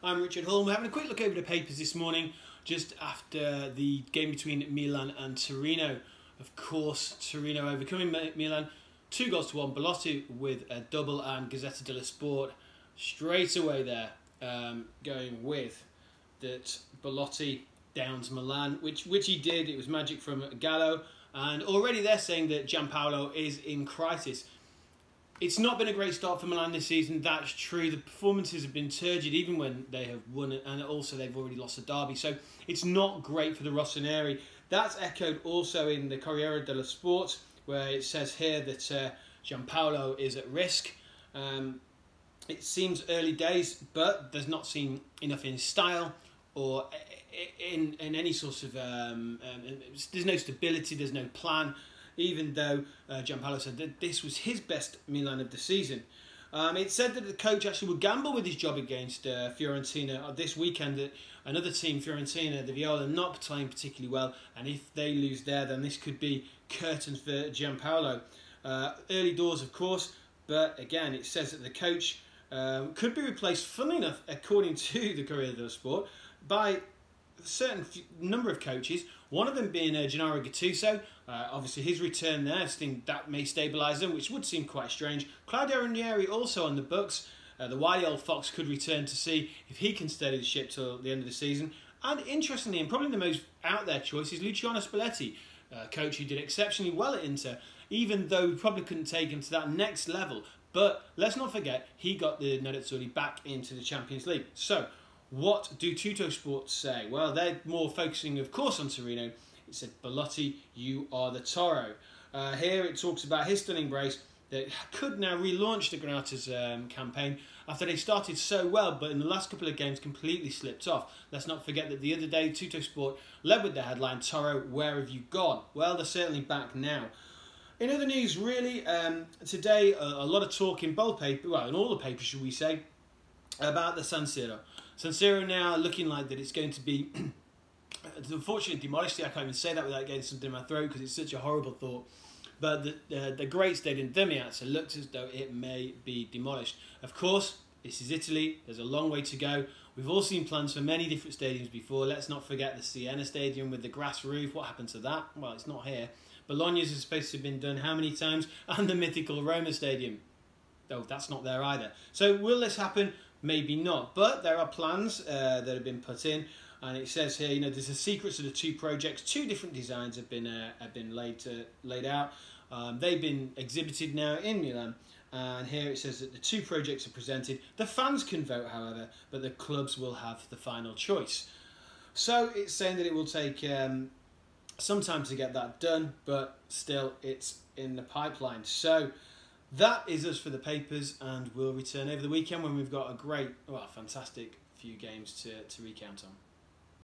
I'm Richard Hall. We're having a quick look over the papers this morning, just after the game between Milan and Torino. Of course, Torino overcoming Milan, 2-1. Belotti with a double, and Gazzetta dello Sport straight away there, going with that Belotti downs Milan, which he did. It was magic from Gallo, and already they're saying that Gianpaolo is in crisis. It's not been a great start for Milan this season, that's true. The performances have been turgid even when they have won, and also they've already lost a derby. So it's not great for the Rossoneri. That's echoed also in the Corriere dello Sport, where it says here that Gianpaolo is at risk. It seems early days, but there's not seen enough in style or in any sort of... there's no stability, there's no plan, even though Gianpaolo said that this was his best Milan of the season. It said that the coach actually would gamble with his job against Fiorentina this weekend. That another team, Fiorentina, the Viola, not playing particularly well, and if they lose there, then this could be curtains for Gianpaolo. Early doors, of course, but again, it says that the coach could be replaced, funnily enough, according to the Corriere dello Sport, by a certain number of coaches, one of them being Gennaro Gattuso. Obviously his return there, I think that may stabilise them, which would seem quite strange. Claudio Ranieri also on the books. The wily old fox could return to see if he can steady the ship till the end of the season. And interestingly, and probably the most out there choice, is Luciano Spalletti, coach who did exceptionally well at Inter, even though we probably couldn't take him to that next level. But let's not forget, he got the Nerazzurri back into the Champions League. So, what do Tutto Sports say? Well, they're more focusing, of course, on Torino. It said, Belotti, you are the Toro. Here it talks about his stunning brace that could now relaunch the Granatas campaign after they started so well, but in the last couple of games completely slipped off. Let's not forget that the other day, Tutto Sport led with the headline, Toro, where have you gone? Well, they're certainly back now. In other news, really, today, a lot of talk in bold paper, well, in all the papers, should we say, about the San Siro. San Siro now looking like that it's going to be, unfortunately, demolished. I can't even say that without getting something in my throat because it's such a horrible thought. But the great stadium, the Miazza, looks as though it may be demolished. Of course, this is Italy. There's a long way to go. We've all seen plans for many different stadiums before. Let's not forget the Siena Stadium with the grass roof. What happened to that? Well, it's not here. Bologna's is supposed to have been done how many times? And the mythical Roma Stadium. Oh, that's not there either. So will this happen? Maybe not. But there are plans that have been put in. And it says here, you know, there's the secrets of the two projects. Two different designs have been laid out. They've been exhibited now in Milan. And here it says that the two projects are presented. The fans can vote, however, but the clubs will have the final choice. So it's saying that it will take some time to get that done, but still it's in the pipeline. So that is us for the papers, and we'll return over the weekend when we've got a great, well, fantastic few games to recount on.